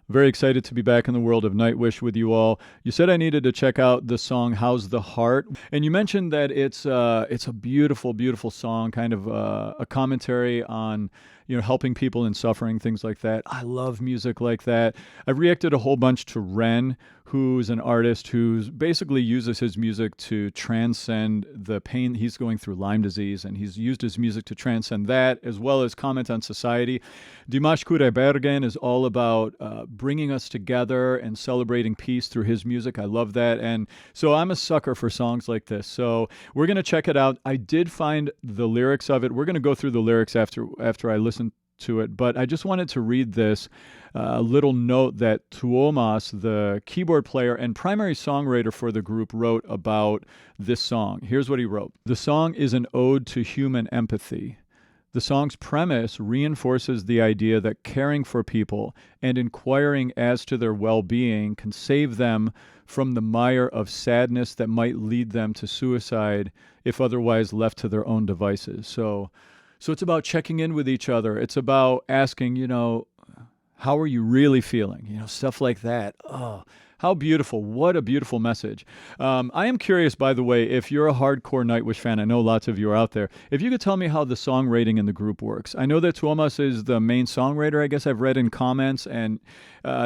Very excited to be back in the world of Nightwish with you all. You said I needed to check out the song "How's the Heart," and you mentioned that it's a beautiful, beautiful song, kind of a commentary on helping people in suffering, things like that. I love music like that. I've reacted a whole bunch to Ren, who's an artist who basically uses his music to transcend the pain he's going through, Lyme disease, and he's used his music to transcend that as well as comment on society. Dimash Kudaibergen is all about bringing us together and celebrating peace through his music. I love that, and so I'm a sucker for songs like this. So we're going to check it out. I did find the lyrics of it. We're going to go through the lyrics after I listen to it, but I just wanted to read this little note that Tuomas, the keyboard player and primary songwriter for the group, wrote about this song. Here's what he wrote. The song is an ode to human empathy. The song's premise reinforces the idea that caring for people and inquiring as to their well-being can save them from the mire of sadness that might lead them to suicide if otherwise left to their own devices. So it's about checking in with each other. It's about asking, how are you really feeling? Stuff like that. Oh, how beautiful. What a beautiful message. I am curious, by the way, if you're a hardcore Nightwish fan, I know lots of you are out there, if you could tell me how the song rating in the group works. I know that Tuomas is the main songwriter, I guess I've read in comments, and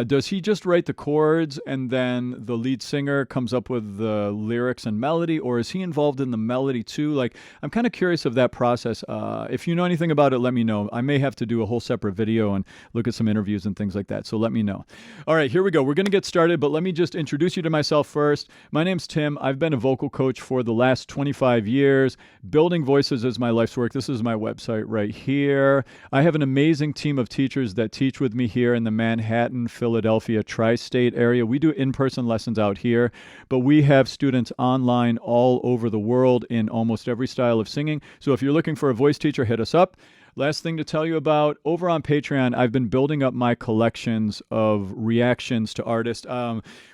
does he just write the chords and then the lead singer comes up with the lyrics and melody, or is he involved in the melody too? Like, I'm kind of curious of that process. If you know anything about it, let me know. I may have to do a whole separate video and look at some interviews and things like that, so let me know. All right, here we go. We're going to get started, but let me just introduce you to myself first. My name's Tim. I've been a vocal coach for the last 25 years. Building voices is my life's work. This is my website right here. I have an amazing team of teachers that teach with me here in the Manhattan, Philadelphia, tri-state area. We do in-person lessons out here, but we have students online all over the world in almost every style of singing. So if you're looking for a voice teacher, hit us up. Last thing to tell you about, over on Patreon, I've been building up my collections of reactions to artists.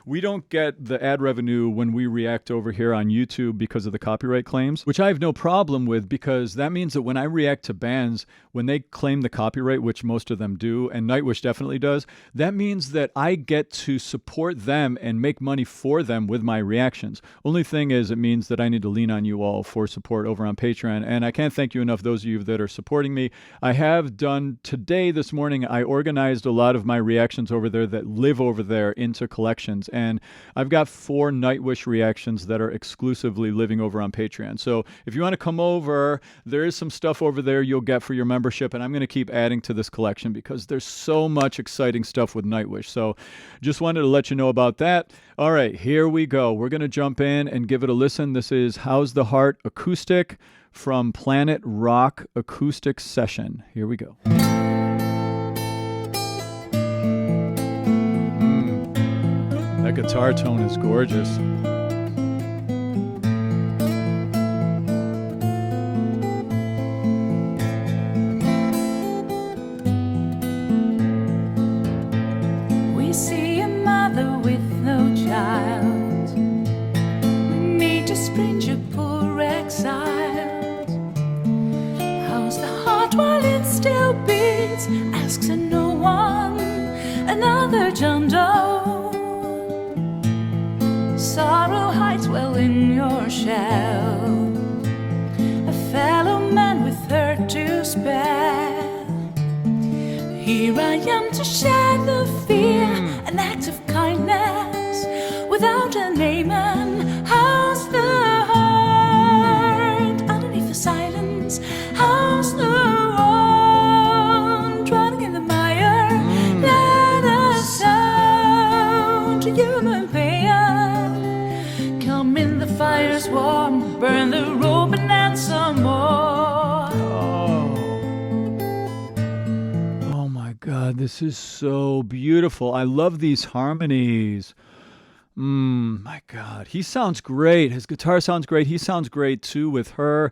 We don't get the ad revenue when we react over here on YouTube because of the copyright claims, which I have no problem with, because that means that when I react to bands, when they claim the copyright, which most of them do, and Nightwish definitely does, that means that I get to support them and make money for them with my reactions. Only thing is, it means that I need to lean on you all for support over on Patreon, and I can't thank you enough, those of you that are supporting me. I have done today, this morning, I organized a lot of my reactions over there that live over there into collections. And I've got 4 Nightwish reactions that are exclusively living over on Patreon. So if you want to come over, there is some stuff over there you'll get for your membership. And I'm going to keep adding to this collection because there's so much exciting stuff with Nightwish. So just wanted to let you know about that. All right, here we go. We're going to jump in and give it a listen. This is How's the Heart Acoustic from Planet Rock Acoustic Session. Here we go. That guitar tone is gorgeous. We see a mother with no child. We meet a stranger, poor exiled. How's the heart while it still beats? Asks and no one, another John Doe. Sorrow hides well in your shell. A fellow man with her to spare. Here I am to share the fear, an act of kindness without a name. And how's the heart underneath the silence? How's the one drowning in the mire? Let us out to human pain. Come in, the fire's warm, burn the rope and add some more. Oh my God, this is so beautiful. I love these harmonies. My God, he sounds great. His guitar sounds great. He sounds great too with her.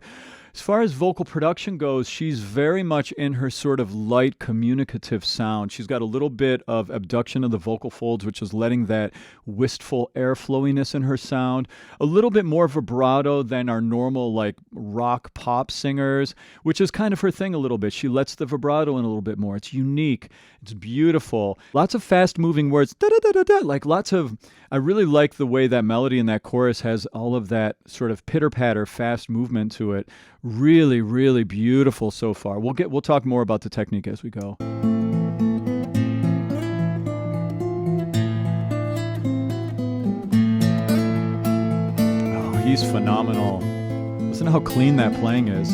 As far as vocal production goes, she's very much in her sort of light communicative sound. She's got a little bit of abduction of the vocal folds, which is letting that wistful air flowiness in her sound. A little bit more vibrato than our normal like rock pop singers, which is kind of her thing a little bit. She lets the vibrato in a little bit more. It's unique. It's beautiful. Lots of fast moving words. Da, da, da, da, da, like lots of, I really like the way that melody in that chorus has all of that sort of pitter patter, fast movement to it. Really, really beautiful so far. We'll talk more about the technique as we go. Oh, he's phenomenal. Listen to how clean that playing is.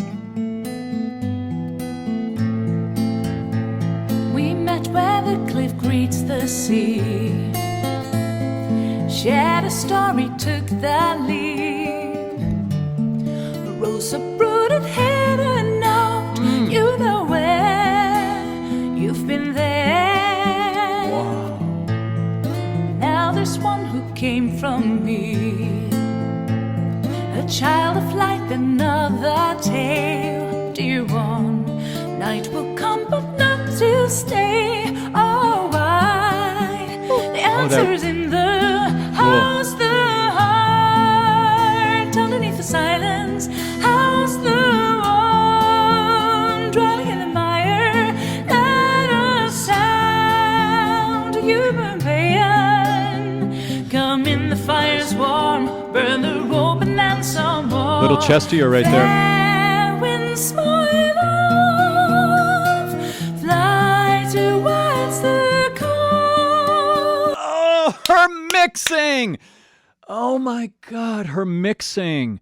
We met where the cliff greets the sea. Shared a story, took the lead. A rose uprooted here and now. You know where you've been there. Wow. Now there's one who came from me, a child of light, another tale. Dear one, night will come but not to stay. Oh, why? The answer's in the house, the heart. Underneath the silence, how's the one drowning in the mire? Let a sound human pain. Come in, the fire's warm, burn the rope and then some more. Little chestier right there. Fair winds, my love, fly towards the coast. Oh, her mixing! Oh my God, her mixing.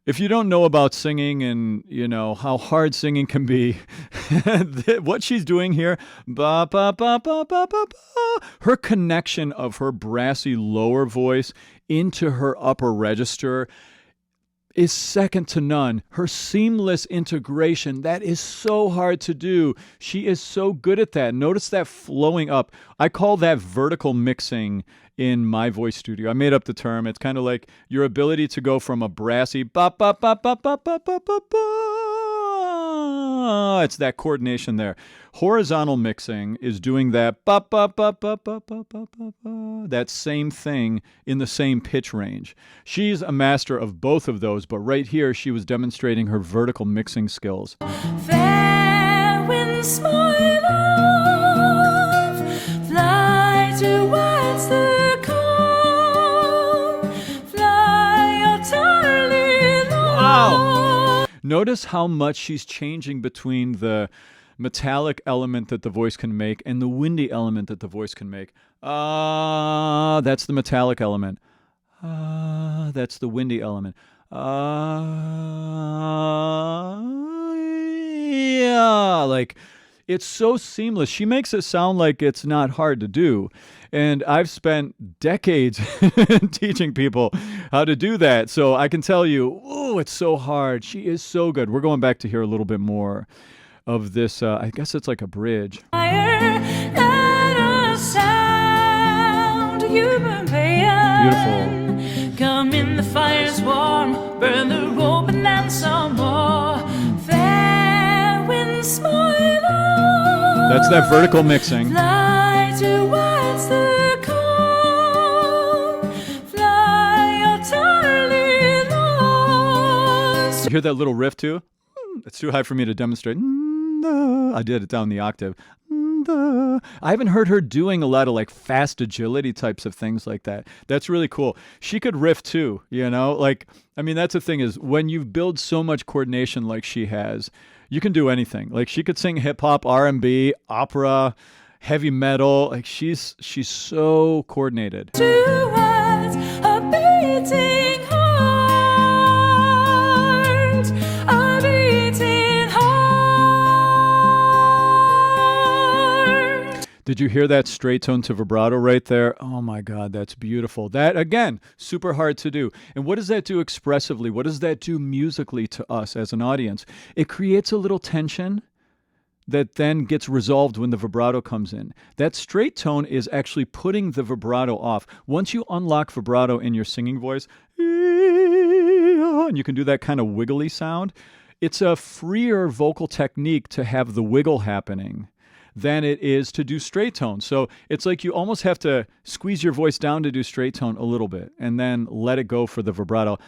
If you don't know about singing and, you know, how hard singing can be, what she's doing here, ba, ba, ba, ba, ba, ba, ba, her connection of her brassy lower voice into her upper register is second to none. Her seamless integration, that is so hard to do. She is so good at that. Notice that flowing up. I call that vertical mixing in my voice studio. I made up the term. It's kind of like your ability to go from a brassy ba ba ba ba ba ba ba ba ba. It's that coordination there. Horizontal mixing is doing that ba ba ba ba ba ba ba ba ba. That same thing in the same pitch range. She's a master of both of those, but right here she was demonstrating her vertical mixing skills. Fair winds, my love, fly towards the calm, fly utterly low. Wow! Notice how much she's changing between the metallic element that the voice can make and the windy element that the voice can make. That's the metallic element. That's the windy element. Yeah, like it's so seamless. She makes it sound like it's not hard to do. And I've spent decades teaching people how to do that. So I can tell you, oh, it's so hard. She is so good. We're going back to hear a little bit more of this. I guess it's like a bridge. Beautiful. Come in, the fire's warm, burn the rope and then some more. Fair winds, my love, that's that vertical mixing. fly towards the calm, fly utterly lost. You hear that little riff too? It's too high for me to demonstrate. I did it down the octave. I haven't heard her doing a lot of like fast agility types of things like that. That's really cool. She could riff too, you know? Like, I mean, that's the thing is when you build so much coordination like she has, you can do anything. Like she could sing hip hop, R&B, opera, heavy metal. Like she's so coordinated. Towards a beating heart, a beating heart. Did you hear that straight tone to vibrato right there? Oh my God, that's beautiful. That, again, super hard to do. And what does that do expressively? What does that do musically to us as an audience? It creates a little tension that then gets resolved when the vibrato comes in. That straight tone is actually putting the vibrato off. Once you unlock vibrato in your singing voice, and you can do that kind of wiggly sound, it's a freer vocal technique to have the wiggle happening than it is to do straight tone. So it's like you almost have to squeeze your voice down to do straight tone a little bit and then let it go for the vibrato.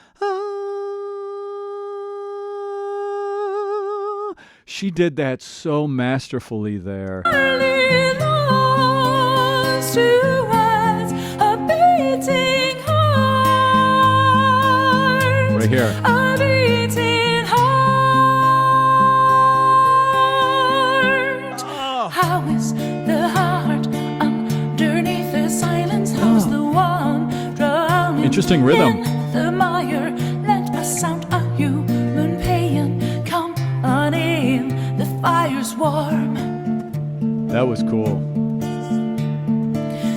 She did that so masterfully there. Right here. A beating heart. Oh. How is the heart underneath the silence? How's the one drowning Interesting rhythm. in the mire? Let a sound, a human pain come on in. The fire's warm. That was cool.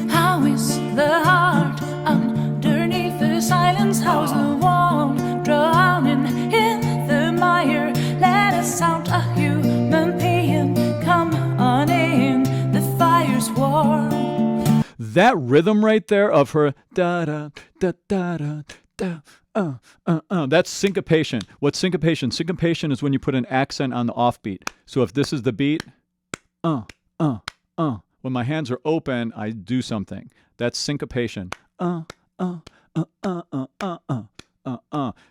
How is the heart underneath the silence? How's the one drowning in the mire? Let a sound, a human pain come on in. The fire's warm. That rhythm right there of her da da da da da da that's syncopation. What's syncopation? Syncopation is when you put an accent on the offbeat. So if this is the beat, when my hands are open, I do something. That's syncopation.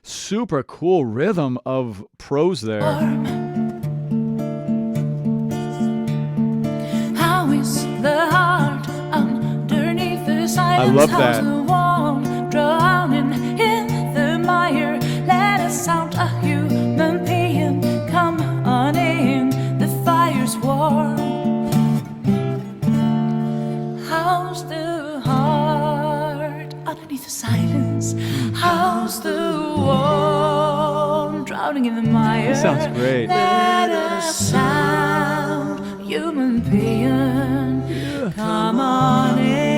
Super cool rhythm of prose there. How is the heart underneath the silence? I love that. How's the one drowning in the mire? Let a sound, a human pain come on in. The fire's warm. How's the heart underneath the silence? How's the one drowning in the mire? That sounds great. Let a sound, human pain, come on in.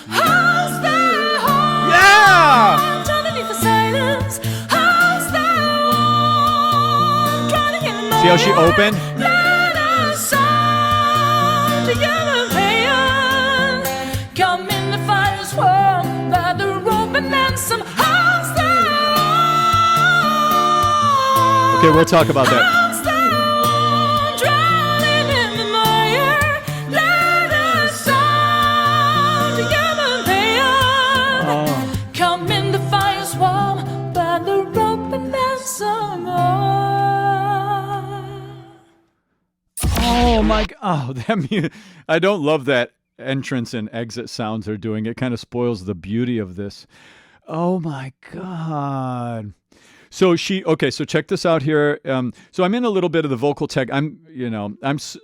How's the heart underneath the silence? How's the one drowning in the mire? See how she opened? Let a sound, human pain, come in. The fire's warm by the rope and then some. How's the Okay, we'll talk about that. How's the one drowning in the mire? Let a sound, human pain, come in. The fire's warm by the rope and then some more. Oh my! Oh, I don't love that entrance and exit sounds they're doing. It kind of spoils the beauty of this. Oh my God! So so check this out here. So I'm in a little bit of the vocal tech. I'm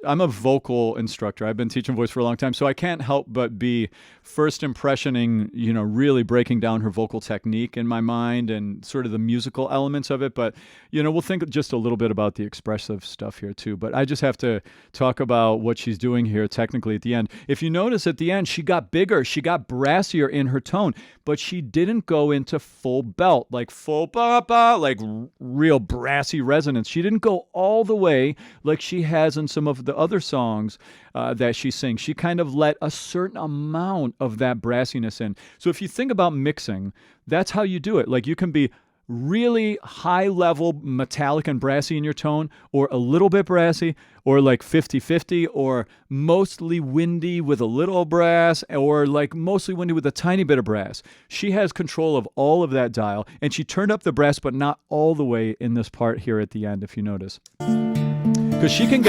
a vocal instructor. I've been teaching voice for a long time, so I can't help but be first impressioning, really breaking down her vocal technique in my mind and sort of the musical elements of it. But, we'll think just a little bit about the expressive stuff here too. But I just have to talk about what she's doing here technically at the end. If you notice at the end, she got bigger, she got brassier in her tone, but she didn't go into full belt, like full ba-ba, like real brassy resonance. She didn't go all the way like she has in some of the other songs that she sings. She kind of let a certain amount of that brassiness in. So if you think about mixing, that's how you do it. Like you can be really high level metallic and brassy in your tone, or a little bit brassy, or like 50-50, or mostly windy with a little brass, or like mostly windy with a tiny bit of brass. She has control of all of that dial, and she turned up the brass, but not all the way in this part here at the end, if you notice. Because she can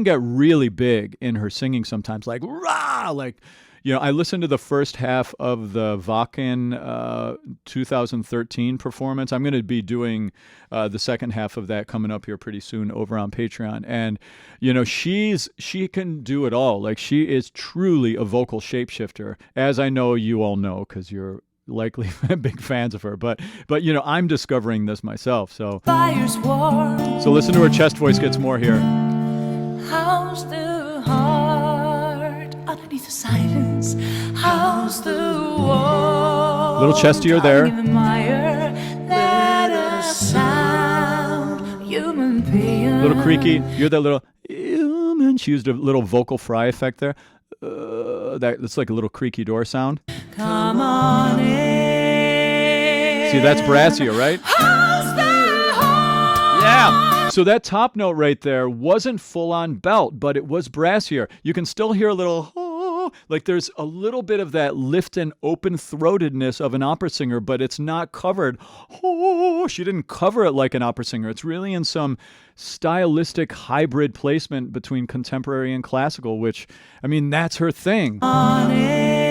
get really big in her singing sometimes, like rah, like. I listened to the first half of the Wacken 2013 performance. I'm going to be doing the second half of that coming up here pretty soon over on Patreon. And, she can do it all. Like, she is truly a vocal shapeshifter, as I know you all know, because you're likely big fans of her. But I'm discovering this myself. So listen to her chest voice gets more here. How's the heart underneath the silence? How's the wall? Little chestier there. In the mire, let a sound, human being. Little creaky. You hear that little human? She used a little vocal fry effect there. That's like a little creaky door sound. Come on in. See, that's brassier, right? How's the heart? Yeah. So that top note right there wasn't full-on belt, but it was brassier. You can still hear a little, like there's a little bit of that lift and open-throatedness of an opera singer, but it's not covered. She didn't cover it like an opera singer. It's really in some stylistic hybrid placement between contemporary and classical, which, I mean, that's her thing. On in.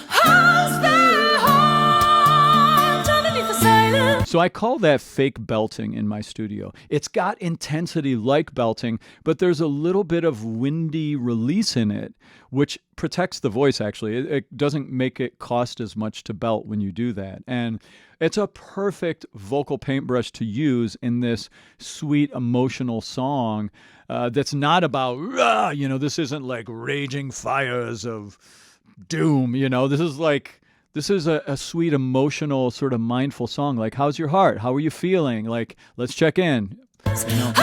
How's the heart underneath the silence? So I call that fake belting in my studio. It's got intensity like belting, but there's a little bit of windy release in it, which protects the voice, actually. It doesn't make it cost as much to belt when you do that. And it's a perfect vocal paintbrush to use in this sweet, emotional song that's not about, this isn't like raging fires of doom, This is a sweet, emotional, sort of mindful song. Like, how's your heart? How are you feeling? Like, let's check in. How's the one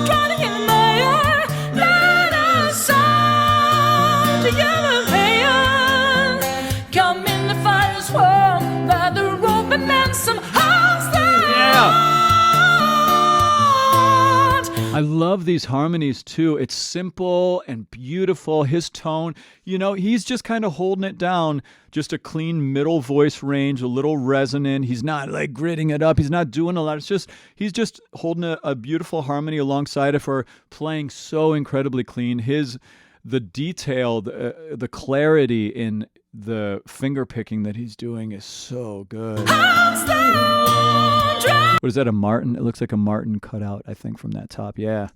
drowning in the mire? Let us sound together, players. Come in the fire's warm by the rope and ransom. How's the heart? I love these harmonies too. It's simple and beautiful. His tone, he's just kind of holding it down. Just a clean middle voice range, a little resonant. He's not like gritting it up. He's not doing a lot. He's just holding a beautiful harmony alongside of her, playing so incredibly clean. The detail, the clarity in the finger picking that he's doing is so good. What is that, a Martin? It looks like a Martin cutout, I think, from that top. Yeah.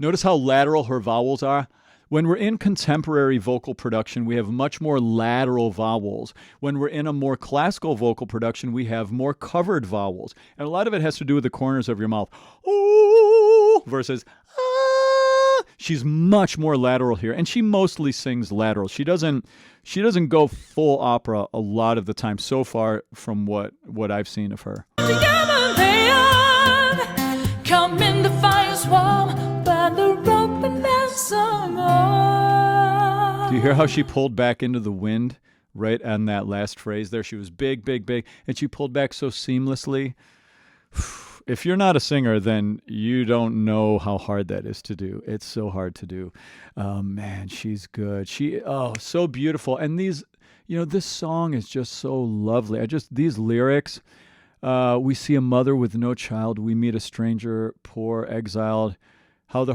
Notice how lateral her vowels are. When we're in contemporary vocal production, we have much more lateral vowels. When we're in a more classical vocal production, we have more covered vowels. And a lot of it has to do with the corners of your mouth. Ooh, versus ah. She's much more lateral here, and she mostly sings lateral. She doesn't go full opera a lot of the time so far from what I've seen of her. Together, players. Come in the fire's warm by the rope and ransom. Do you hear how she pulled back into the wind right on that last phrase there? She was big, big, big, and she pulled back so seamlessly. If you're not a singer, then you don't know how hard that is to do. It's so hard to do. Man, she's good. So beautiful. And these, this song is just so lovely. These lyrics, we see a mother with no child. We meet a stranger, poor, exiled. How's the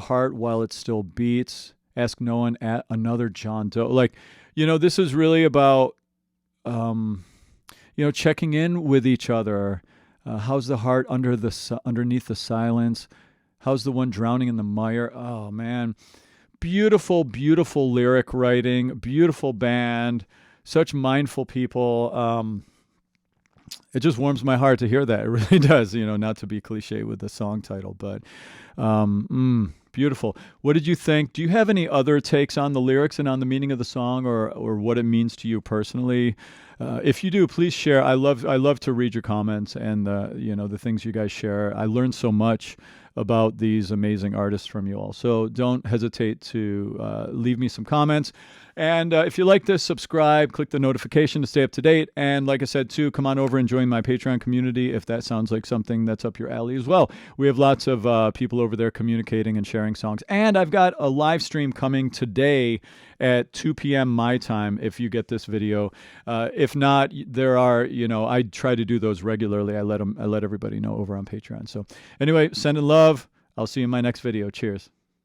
heart while it still beats? Ask no one at another John Doe. Like, this is really about, checking in with each other. How's the heart underneath the silence? How's the one drowning in the mire? Oh, man. Beautiful, beautiful lyric writing, beautiful band, such mindful people. It just warms my heart to hear that. It really does, not to be cliche with the song title, but beautiful. What did you think? Do you have any other takes on the lyrics and on the meaning of the song or what it means to you personally? If you do, please share. I love to read your comments and the things you guys share. I learned so much about these amazing artists from you all. So don't hesitate to leave me some comments. And if you like this, subscribe, click the notification to stay up to date. And like I said, too, come on over and join my Patreon community if that sounds like something that's up your alley as well. We have lots of people over there communicating and sharing songs. And I've got a live stream coming today at 2 p.m. my time if you get this video. If not, there are, I try to do those regularly. I let everybody know over on Patreon. So anyway, sending love. I'll see you in my next video. Cheers.